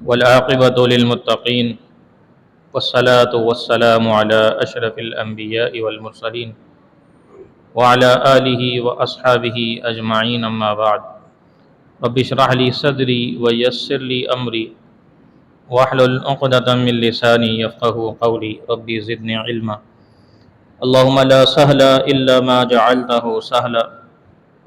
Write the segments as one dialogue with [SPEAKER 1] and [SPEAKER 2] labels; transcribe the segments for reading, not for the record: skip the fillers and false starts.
[SPEAKER 1] والعاقبة للمتقين والصلاة والسلام على أشرف الأنبياء والمرسلين وعلى آله وأصحابه أجمعين أما بعد رب اشرح لي صدري ويسر لي أمري واحلل عقدة من لساني يفقهوا قولي ربي زدني علما اللهم لا سهل إلا ما جعلته سهلا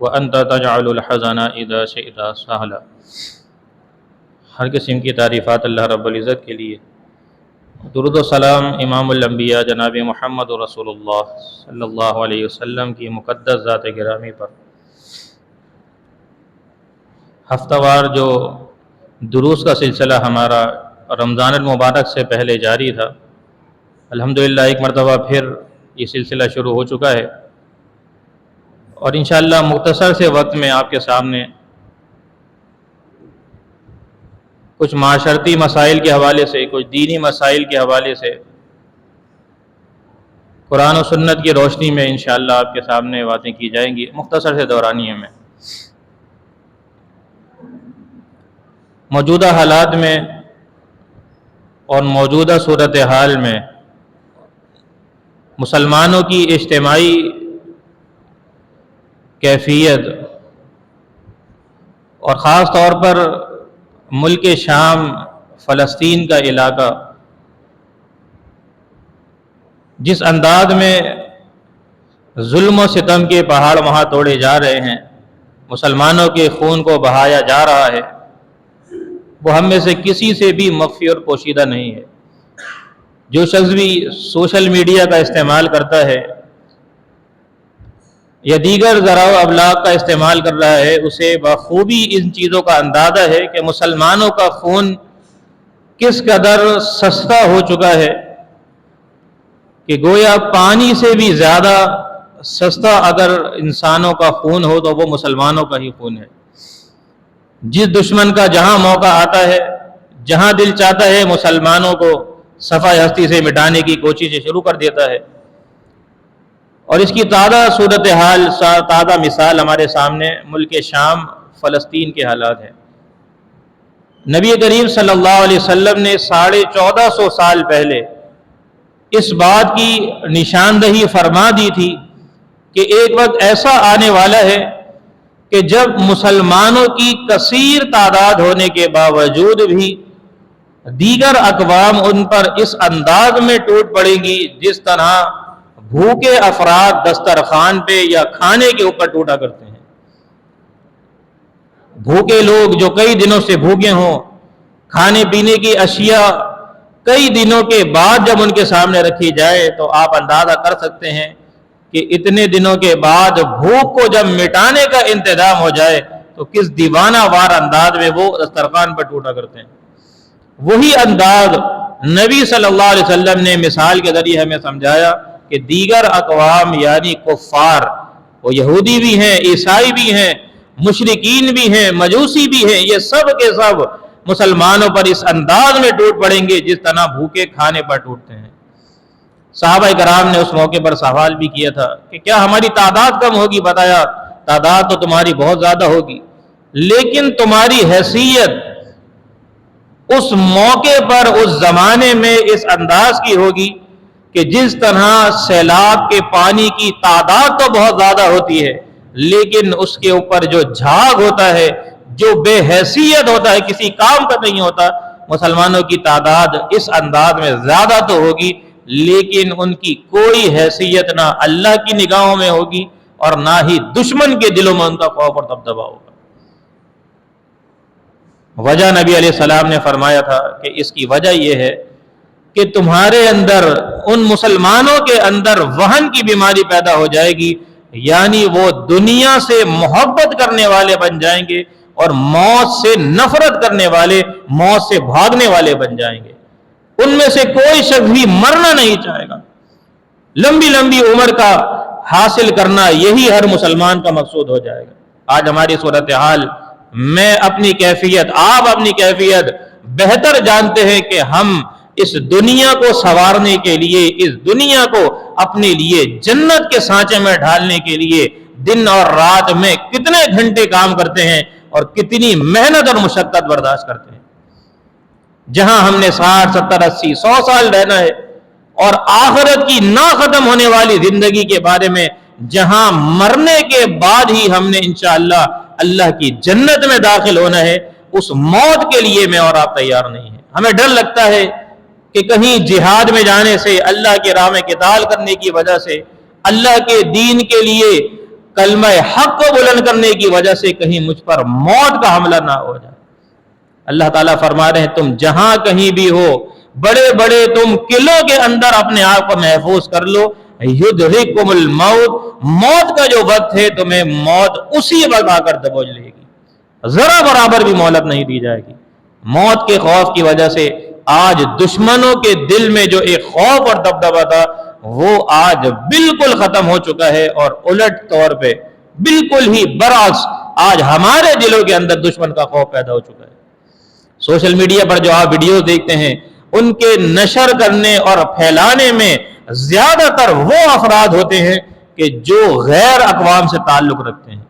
[SPEAKER 1] وأنت تجعل الحزن إذا شئت سهلا۔ ہر قسم کی تعریفات اللہ رب العزت کے لیے، درود و سلام امام الانبیاء جناب محمد رسول اللہ صلی اللہ علیہ وسلم کی مقدس ذات گرامی پر۔ ہفتہ وار جو دروس کا سلسلہ ہمارا رمضان المبارک سے پہلے جاری تھا، الحمدللہ ایک مرتبہ پھر یہ سلسلہ شروع ہو چکا ہے، اور انشاءاللہ مختصر سے وقت میں آپ کے سامنے کچھ معاشرتی مسائل کے حوالے سے، کچھ دینی مسائل کے حوالے سے قرآن و سنت کی روشنی میں انشاءاللہ آپ کے سامنے باتیں کی جائیں گی، مختصر سے دورانیے میں۔ موجودہ حالات میں اور موجودہ صورتحال میں مسلمانوں کی اجتماعی کیفیت، اور خاص طور پر ملک شام فلسطین کا علاقہ، جس انداز میں ظلم و ستم کے پہاڑ وہاں توڑے جا رہے ہیں، مسلمانوں کے خون کو بہایا جا رہا ہے، وہ ہم میں سے کسی سے بھی مخفی اور پوشیدہ نہیں ہے۔ جو شخص بھی سوشل میڈیا کا استعمال کرتا ہے یا دیگر ذرائع و ابلاغ کا استعمال کر رہا ہے، اسے بخوبی ان چیزوں کا اندازہ ہے کہ مسلمانوں کا خون کس قدر سستا ہو چکا ہے کہ گویا پانی سے بھی زیادہ سستا اگر انسانوں کا خون ہو تو وہ مسلمانوں کا ہی خون ہے۔ جس دشمن کا جہاں موقع آتا ہے، جہاں دل چاہتا ہے، مسلمانوں کو صفحہ ہستی سے مٹانے کی کوشش شروع کر دیتا ہے، اور اس کی تازہ صورتحال، تازہ مثال ہمارے سامنے ملک شام فلسطین کے حالات ہیں۔ نبی کریم صلی اللہ علیہ وسلم نے 1450 سال پہلے اس بات کی نشاندہی فرما دی تھی کہ ایک وقت ایسا آنے والا ہے کہ جب مسلمانوں کی کثیر تعداد ہونے کے باوجود بھی دیگر اقوام ان پر اس انداز میں ٹوٹ پڑیں گی جس طرح بھوکے افراد دسترخوان پہ یا کھانے کے اوپر ٹوٹا کرتے ہیں۔ بھوکے لوگ جو کئی دنوں سے بھوکے ہوں، کھانے پینے کی اشیاء کئی دنوں کے بعد جب ان کے سامنے رکھی جائے تو آپ اندازہ کر سکتے ہیں کہ اتنے دنوں کے بعد بھوک کو جب مٹانے کا انتظام ہو جائے تو کس دیوانہ وار انداز میں وہ دسترخوان پر ٹوٹا کرتے ہیں۔ وہی انداز نبی صلی اللہ علیہ وسلم نے مثال کے ذریعے ہمیں سمجھایا کہ دیگر اقوام یعنی کفار، وہ یہودی بھی ہیں، عیسائی بھی ہیں، مشرکین بھی ہیں، مجوسی بھی ہیں، یہ سب کے سب مسلمانوں پر اس انداز میں ٹوٹ پڑیں گے جس طرح بھوکے کھانے پر ٹوٹتے ہیں۔ صحابہ کرام نے اس موقع پر سوال بھی کیا تھا کہ کیا ہماری تعداد کم ہوگی؟ بتایا تعداد تو تمہاری بہت زیادہ ہوگی، لیکن تمہاری حیثیت اس موقع پر، اس زمانے میں اس انداز کی ہوگی کہ جس طرح سیلاب کے پانی کی تعداد تو بہت زیادہ ہوتی ہے، لیکن اس کے اوپر جو جھاگ ہوتا ہے، جو بے حیثیت ہوتا ہے، کسی کام کا نہیں ہوتا، مسلمانوں کی تعداد اس انداز میں زیادہ تو ہوگی لیکن ان کی کوئی حیثیت نہ اللہ کی نگاہوں میں ہوگی اور نہ ہی دشمن کے دلوں میں ان کا خوف اور دبدبا ہوگا۔ وجہ نبی علیہ السلام نے فرمایا تھا کہ اس کی وجہ یہ ہے کہ تمہارے اندر، ان مسلمانوں کے اندر وہن کی بیماری پیدا ہو جائے گی، یعنی وہ دنیا سے محبت کرنے والے بن جائیں گے اور موت سے نفرت کرنے والے، موت سے بھاگنے والے بن جائیں گے۔ ان میں سے کوئی شخص بھی مرنا نہیں چاہے گا۔ لمبی لمبی عمر کا حاصل کرنا یہی ہر مسلمان کا مقصود ہو جائے گا۔ آج ہماری صورتحال، میں اپنی کیفیت، آپ اپنی کیفیت بہتر جانتے ہیں کہ ہم اس دنیا کو سنوارنے کے لیے، اس دنیا کو اپنے لیے جنت کے سانچے میں ڈھالنے کے لیے دن اور رات میں کتنے گھنٹے کام کرتے ہیں اور کتنی محنت اور مشقت برداشت کرتے ہیں۔ जहां हमने 60, 70, 80, 100 साल रहना है, और आखिरत की ना खत्म होने वाली जिंदगी के बारे में जहां मरने के बाद ही हमने इंशाअल्लाह अल्लाह की जन्नत में दाखिल होना है, उस मौत के लिए मैं और आप तैयार नहीं है। हमें डर लगता है कि कहीं जिहाद में जाने से, अल्लाह के राह में क़िताल करने की वजह से, अल्लाह के दीन के लिए कलमा हक को बुलंद करने की वजह से कहीं मुझ पर मौत का हमला ना हो जाए। अल्लाह ताला फरमा रहे हैं, तुम जहां कहीं भी हो, बड़े बड़े तुम किलों के अंदर अपने आप को महफूज कर लो, युद्रिकुमुल मौत, मौत का जो वक्त है तुम्हें मौत उसी वक्त आकर दबोच लेगी, जरा बराबर भी मोहलत नहीं दी जाएगी। मौत के खौफ की वजह से आज दुश्मनों के दिल में जो एक खौफ और दबदबा था, वो आज बिल्कुल खत्म हो चुका है, और उलट तौर पे बिल्कुल ही बरअक्स आज हमारे दिलों के अंदर दुश्मन का खौफ पैदा हो चुका है। सोशल मीडिया पर जो आप वीडियोस देखते हैं, उनके नशर करने और फैलाने में ज्यादातर वो अफराद होते हैं कि जो गैर अक़वाम से ताल्लुक रखते हैं।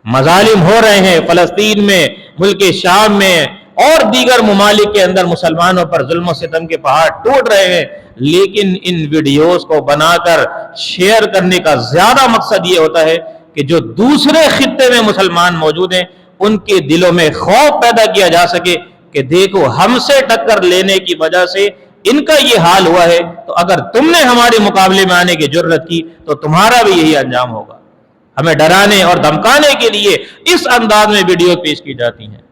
[SPEAKER 1] मजालिम हो रहे हैं फलस्तीन में, मुल्क शाम में और दीगर ममालिक के अंदर मुसलमानों पर जुल्म और सितम के पहाड़ टूट रहे हैं, लेकिन इन वीडियोस को बनाकर शेयर करने का ज्यादा मकसद ये होता है कि जो दूसरे खित्ते में मुसलमान मौजूद हैं, उनके दिलों में खौफ पैदा किया जा सके कि देखो हमसे टक्कर लेने की वजह से इनका ये हाल हुआ है, तो अगर तुमने हमारे मुकाबले में आने की जुर्रत की तो तुम्हारा भी यही अंजाम होगा। हमें डराने और धमकाने के लिए इस अंदाज में वीडियो पेश की जाती हैं।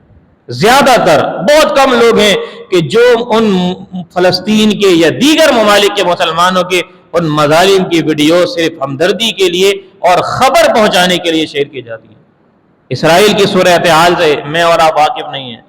[SPEAKER 1] ज्यादातर, बहुत कम लोग हैं कि जो उन फलस्तीन के या दीगर ममालिक के मुसलमानों के उन मजालिम की वीडियो सिर्फ हमदर्दी के लिए और खबर पहुंचाने के लिए शेयर की जाती है। इसराइल की सूरत हाल से मैं और आप वाकिफ नहीं है।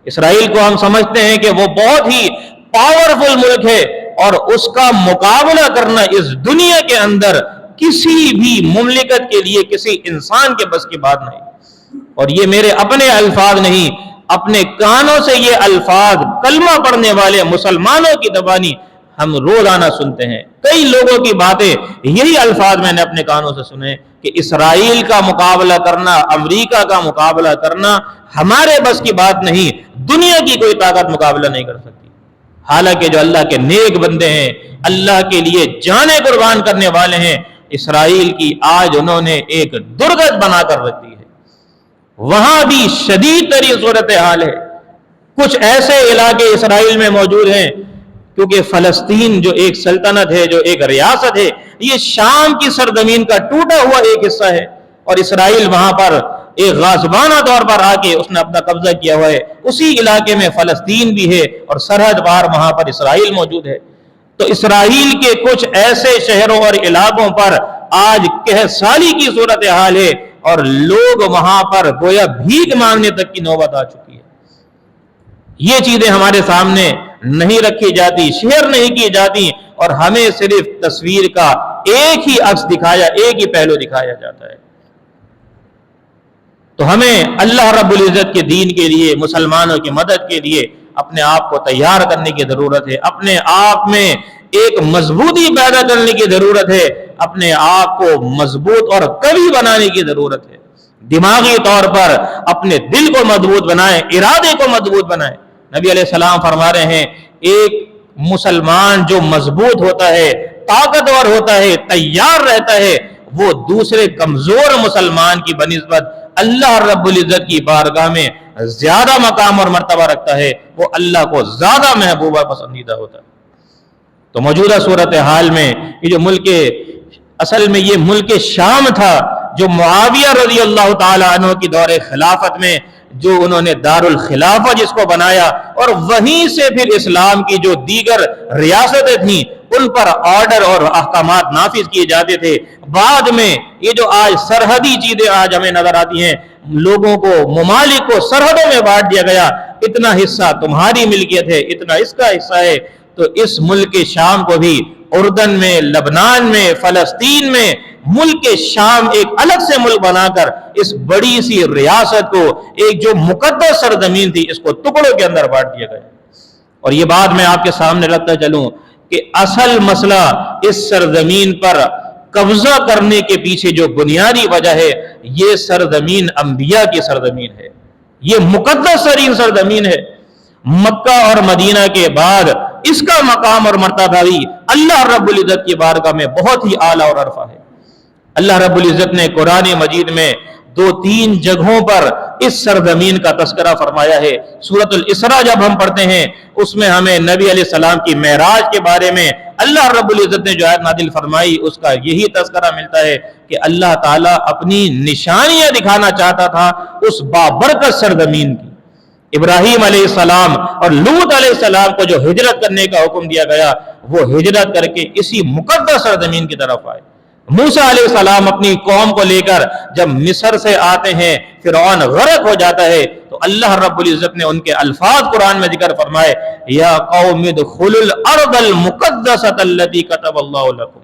[SPEAKER 1] इसराइल को हम समझते हैं कि वो बहुत ही पावरफुल मुल्क है, और उसका मुकाबला करना इस दुनिया के अंदर किसी भी मुमलिकत के लिए, किसी इंसान के बस की बात नहीं। और ये मेरे अपने अल्फाज नहीं, अपने कानों से ये अल्फाज कलमा पढ़ने वाले मुसलमानों की ज़बानी हम रोजाना सुनते हैं। कई लोगों की बातें, यही अल्फाज मैंने अपने कानों से सुने कि इसराइल का मुकाबला करना, अमेरिका का मुकाबला करना हमारे बस की बात नहीं, दुनिया की कोई ताकत मुकाबला नहीं कर सकती। हालांकि जो अल्लाह के नेक बंदे हैं, अल्लाह के लिए जाने कुर्बान करने वाले हैं, इसराइल की आज उन्होंने एक दुर्गत बनाकर रख दी है। वहां भी शदीद तरीन सूरत हाल है। कुछ ऐसे इलाके इसराइल में मौजूद हैं, क्योंकि फलस्तीन जो एक सल्तनत है, जो एक रियासत है, ये शाम की सरजमीन का टूटा हुआ एक हिस्सा है, और इसराइल वहां पर एक गाज़बाना तौर पर आके उसने अपना कब्जा किया हुआ है। उसी इलाके में फलस्तीन भी है और सरहद पार वहां पर इसराइल मौजूद है। तो इसराइल के कुछ ऐसे शहरों और इलाकों पर आज कहसाली की सूरत हाल है, और लोग वहां पर गोया भीख मांगने तक की नौबत आ चुकी है। ये चीजें हमारे सामने नहीं रखी जाती, शेयर नहीं की जाती, और हमें सिर्फ तस्वीर का एक ही अक्स दिखाया, एक ही पहलू दिखाया जाता है। तो हमें अल्लाह रब्बुल इज्जत के दीन के लिए, मुसलमानों की मदद के लिए अपने आप को तैयार करने की जरूरत है। अपने आप में एक मजबूती पैदा करने की जरूरत है। अपने आप को मजबूत और कवी बनाने की जरूरत है। दिमागी तौर पर अपने दिल को मजबूत बनाएं, इरादे को मजबूत बनाएं। नबी अलैहिस्सलाम फरमा रहे हैं, एक मुसलमान जो मजबूत होता है, ताकतवर होता है, तैयार रहता है, वो दूसरे कमजोर मुसलमान की बनिस्बत अल्लाह रब्बुल इज्जत की बारगाह में ज्यादा मकाम और मर्तबा रखता है। वो अल्लाह को ज्यादा महबूबा पसंदीदा होता है। तो मौजूदा सूरत हाल में ये जो मुल्क, असल में ये मुल्क शाम था, जो मुआविया रज़ी अल्लाह ताला अन्हु की दौरे खिलाफत में जो उन्होंने दारुल खिलाफा जिसको बनाया, और वहीं से फिर इस्लाम की जो दीगर रियासतें थीं उन पर ऑर्डर और अहकामात नाफिज किए जाते थे। बाद में ये जो आज सरहदी चीजें आज हमें नजर आती हैं, लोगों को, ममालिक को सरहदों में बांट दिया गया, इतना हिस्सा तुम्हारी मिल्कियत है, इतना इसका हिस्सा है। तो इस मुल्क शाम को भी उर्दन में, लबनान में, फलस्तीन में मुल्क शाम एक अलग से मुल्क बनाकर इस बड़ी सी रियासत को, एक जो मुकद्दस सरजमीन थी, इसको टुकड़ों के अंदर बांट दिया गया। और ये बात मैं आपके सामने रखता चलूं कि असल मसला इस सरजमीन पर कब्जा करने के पीछे जो बुनियादी वजह है, ये सरजमीन अंबिया की सरजमीन है, ये मुकद्दस तरीन सरजमीन है। मक्का और मदीना के बाद इसका मकाम और मर्तबा भी अल्लाह रब्बुल इज्जत की बारगाह में बहुत ही आला और अरफा है। अल्लाह रब्बुल इज्जत ने कुरान मजीद में 2-3 जगहों पर इस सरजमीन का तस्करा फरमाया है। सूरतुल इसरा जब हम पढ़ते हैं उसमें हमें नबी अलैहि सलाम की मेराज के बारे में अल्लाह रब्बुल इज्जत ने जो आयत नादिल फरमाई उसका यही तस्करा मिलता है कि अल्लाह ताला अपनी निशानियां दिखाना चाहता था उस बाबरकत सरजमीन की। इब्राहीम अलैहिस्सलाम और लूत अलैहिस्सलाम को जो हिजरत करने का हुक्म दिया गया वो हिजरत करके इसी मुकद्दस सरजमीन की तरफ आए। मूसा अलैहिस्सलाम अपनी कौम को लेकर जब मिस्र से आते हैं, फिरौन गरक हो जाता है, तो अल्लाह रब्बुल इज्जत ने उनके अल्फाज कुरान में जिक्र फरमाए, या कौम इदखुलुल अर्दल मुकद्दसतल्लती कतबल्लाहु लकुम,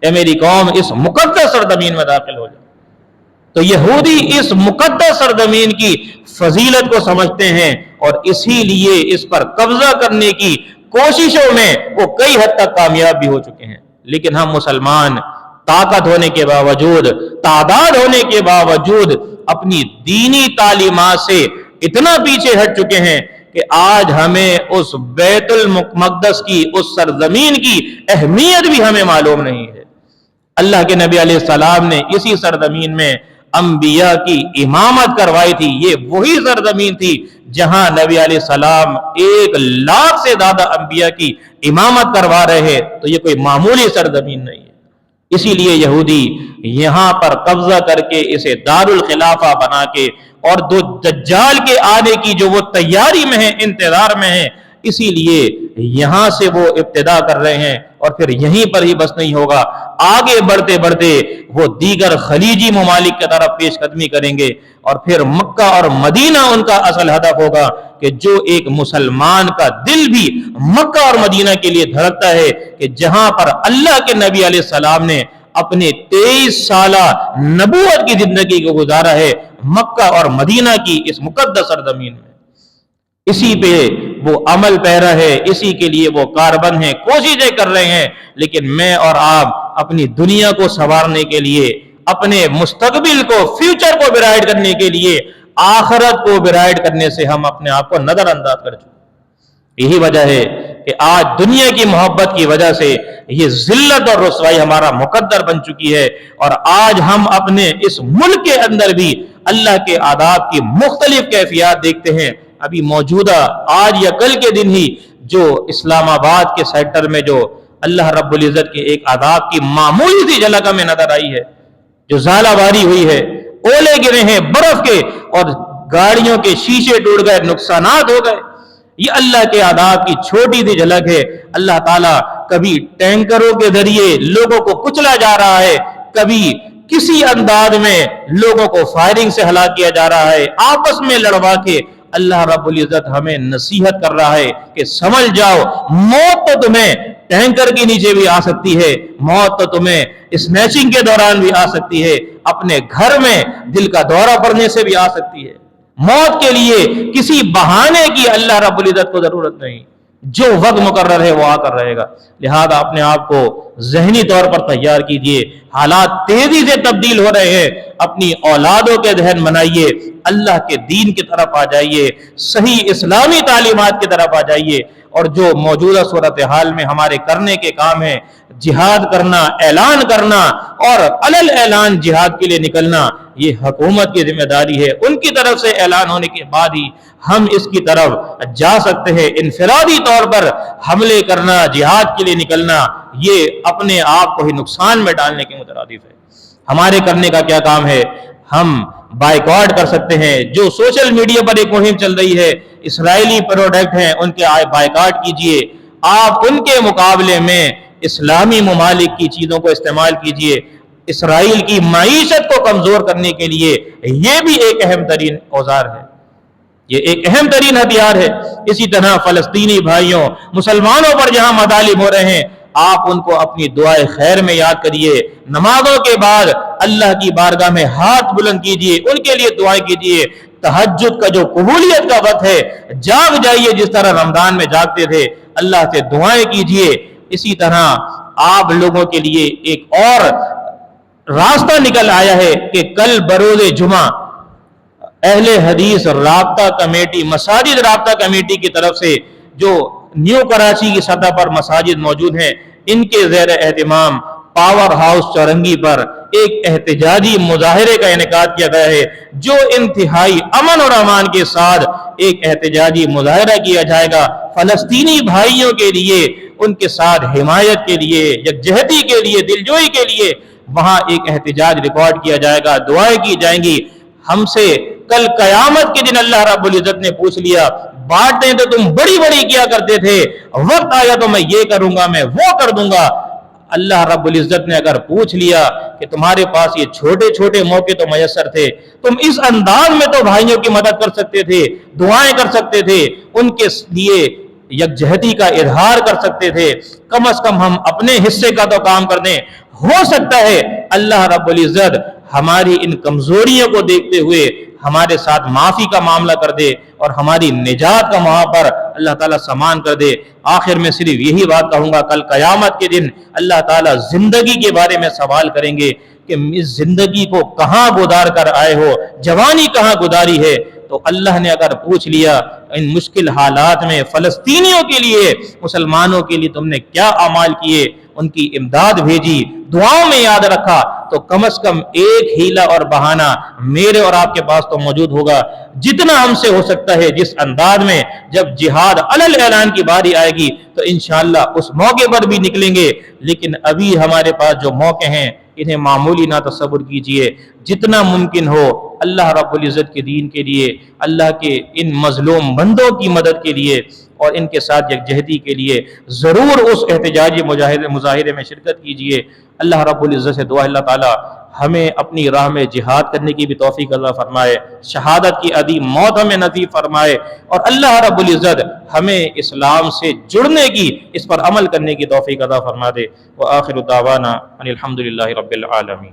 [SPEAKER 1] ए मेरी कौम इस मुकद्दस सरजमीन में दाखिल हो जाए। तो यहूदी इस मुकद्दस सरजमीन की फजीलत को समझते हैं और इसीलिए इस पर कब्जा करने की कोशिशों में वो कई हद तक कामयाब भी हो चुके हैं। लेकिन हम मुसलमान ताकत होने के बावजूद, तादाद होने के बावजूद अपनी दीनी तालीमात से इतना पीछे हट चुके हैं कि आज हमें उस बैतुल मुक़द्दस की, उस सरजमीन की अहमियत भी हमें मालूम नहीं है। अल्लाह के नबी अलैहिस्सलाम ने इसी सरजमीन में अंबिया की इमामत करवाई थी। ये वही सरजमीन थी जहां नबी अलैहिस्सलाम 1 लाख से ज्यादा अंबिया की इमामत करवा रहे हैं। तो ये कोई मामूली सरजमीन नहीं है। इसीलिए यहूदी यहां पर कब्जा करके इसे दारुल खिलाफा बना के और दो दज्जाल के आने की जो वो तैयारी में है, इंतजार में है, इसीलिए यहां से वो इब्तिदा कर रहे हैं और फिर यहीं पर ही बस नहीं होगा, आगे बढ़ते बढ़ते वो दीगर खलीजी ममालिक की तरफ पेश कदमी करेंगे और फिर मक्का और मदीना उनका असल हदफ होगा कि जो एक मुसलमान का दिल भी मक्का और मदीना के लिए धड़कता है कि जहां पर अल्लाह के नबी अलैहिस्सलाम ने अपने 23 साला नबूवत की जिंदगी को गुजारा है मक्का और मदीना की इस मुकद्दस सरजमीन में। इसी पे वो अमल पैरा है, इसी के लिए वो कारबन है, कोशिशें कर रहे हैं। लेकिन मैं और आप अपनी दुनिया को संवारने के लिए, अपने मुस्तकबिल को, फ्यूचर को ब्राइट करने के लिए, आखिरत को ब्राइट करने से हम अपने आप को नजरअंदाज कर चुके। यही वजह है कि आज दुनिया की मोहब्बत की वजह से ये जिल्लत और रुसवाई हमारा मुकद्दर बन चुकी है और आज हम अपने इस मुल्क के अंदर भी अल्लाह के आदाब की मुख्तलिफ कैफियत देखते हैं। अभी मौजूदा आज या कल के दिन ही जो इस्लामाबाद के सेक्टर में जो अल्लाह रब्बुल इज्जत के एक आदाब की मामूली सी झलक हमें नजर आई है, जो ज़ालाबारी हुई है, ओले गिरे हैं बर्फ के और गाड़ियों के शीशे टूट गए, नुकसानात हो गए, ये अल्लाह के आदाब की छोटी सी झलक है। अल्लाह ताला कभी टैंकरों के जरिए लोगों को कुचला जा रहा है, कभी किसी अंदाज में लोगों को फायरिंग से हलाक किया जा रहा है, आपस में लड़वा के अल्लाह रब्बुल इज्जत हमें नसीहत कर रहा है कि समझ जाओ मौत तो तुम्हें टैंकर के नीचे भी आ सकती है, मौत तो तुम्हें स्नैचिंग के दौरान भी आ सकती है, अपने घर में दिल का दौरा पड़ने से भी आ सकती है। मौत के लिए किसी बहाने की अल्लाह रब्बुल इज्जत को जरूरत नहीं, जो वक्त मुकर्रर है वो आकर रहेगा। लिहाजा अपने आप को ज़हनी तौर पर तैयार कीजिए, हालात तेजी से तब्दील हो रहे हैं, अपनी औलादों के जहन बनाइए, अल्लाह के दीन की तरफ आ जाइए, सही इस्लामी तालीमात की तरफ आ जाइए और जो मौजूदा सूरत हाल में हमारे करने के काम है, जिहाद करना, ऐलान करना और अलल ऐलान जिहाद के लिए निकलना, ये हुकूमत की जिम्मेदारी है। उनकी तरफ से ऐलान होने के बाद ही हम इसकी तरफ जा सकते हैं। इनफरादी तौर पर हमले करना, जिहाद के लिए निकलना, ये अपने आप को ही नुकसान में डालने के मुतरादिफ है। हमारे करने का क्या काम है? हम बाइकआउट कर सकते हैं। जो सोशल मीडिया पर एक मुहिम चल रही है, इस्राएली प्रोडक्ट हैं उनके बाइकआउट कीजिए, आप उनके मुकाबले में इस्लामी ममालिक की चीजों को इस्तेमाल कीजिए। इसराइल की मईशत को कमजोर करने के लिए यह भी एक अहम तरीन औजार है, ये एक अहम तरीन हथियार है। इसी तरह फलस्तीनी भाइयों, मुसलमानों पर जहां मदालिम हो रहे हैं, आप उनको अपनी दुआए खैर में याद करिए। नमाजों के बाद अल्लाह की बारगाह में हाथ बुलंद कीजिए, उनके लिए दुआएं कीजिए। तहज्जुद का जो कबूलियत का वक्त है, जाग जाइए जिस तरह रमजान में जागते थे, अल्लाह से दुआएं कीजिए। इसी तरह आप लोगों के लिए एक और रास्ता निकल आया है कि कल बरोज़े जुमा اہل حدیث رابطہ کمیٹی، مساجد رابطہ کمیٹی کی طرف سے جو نیو کراچی کی سطح پر مساجد موجود ہیں، ان کے زیر اہتمام پاور ہاؤس چورنگی پر ایک احتجاجی مظاہرے کا انعقاد کیا گیا ہے، جو انتہائی امن اور امان کے ساتھ ایک احتجاجی مظاہرہ کیا جائے گا فلسطینی بھائیوں کے لیے، ان کے ساتھ حمایت کے لیے، یکجہتی کے لیے، دلجوئی کے لیے۔ وہاں ایک احتجاج ریکارڈ کیا جائے گا، دعائیں کی جائیں گی۔ ہم سے کل قیامت کے دن اللہ رب العزت نے پوچھ لیا، باتیں تو تم بڑی بڑی کیا کرتے تھے، وقت آیا تو میں یہ کروں گا، میں وہ کر دوں گا۔ اللہ رب العزت نے اگر پوچھ لیا کہ تمہارے پاس یہ چھوٹے چھوٹے موقع تو میسر تھے، تم اس انداز میں تو بھائیوں کی مدد کر سکتے تھے، دعائیں کر سکتے تھے، ان کے لیے یکجہتی کا اظہار کر سکتے تھے، کم از کم ہم اپنے حصے کا تو کام کر دیں۔ ہو سکتا ہے اللہ رب العزت ہماری ان کمزوریوں کو دیکھتے ہوئے ہمارے ساتھ معافی کا معاملہ کر دے اور ہماری نجات کا وہاں پر اللہ تعالیٰ سامان کر دے۔ آخر میں صرف یہی بات کہوں گا، کل قیامت کے دن اللہ تعالیٰ زندگی کے بارے میں سوال کریں گے کہ اس زندگی کو کہاں گزار کر آئے ہو، جوانی کہاں گزاری ہے۔ تو اللہ نے اگر پوچھ لیا ان مشکل حالات میں فلسطینیوں کے لیے، مسلمانوں کے لیے تم نے کیا اعمال کیے، ان کی امداد بھیجی، دعاؤں میں یاد رکھا، تو کم از کم ایک ہیلہ اور بہانہ میرے اور آپ کے پاس تو موجود ہوگا۔ جتنا ہم سے ہو سکتا ہے، جس انداز میں جب جہاد علل اعلان کی باری آئے گی تو انشاءاللہ اس موقع پر بھی نکلیں گے۔ لیکن ابھی ہمارے پاس جو موقع ہیں انہیں معمولی نہ تصور کیجئے، جتنا ممکن ہو اللہ رب العزت کے دین کے لیے، اللہ کے ان مظلوم بندوں کی مدد کے لیے اور ان کے ساتھ یکجہتی کے لیے ضرور اس احتجاجی مظاہرے میں شرکت کیجئے۔ اللہ رب العزت سے دعا اللہ تعالی ہمیں اپنی راہ میں جہاد کرنے کی بھی توفیق عطا فرمائے، شہادت کی عظیم موت ہمیں نصیب فرمائے، اور اللہ رب العزت ہمیں اسلام سے جڑنے کی، اس پر عمل کرنے کی توفیق عطا فرما دے۔ وآخر دعوانا ان الحمدللہ رب العالمین۔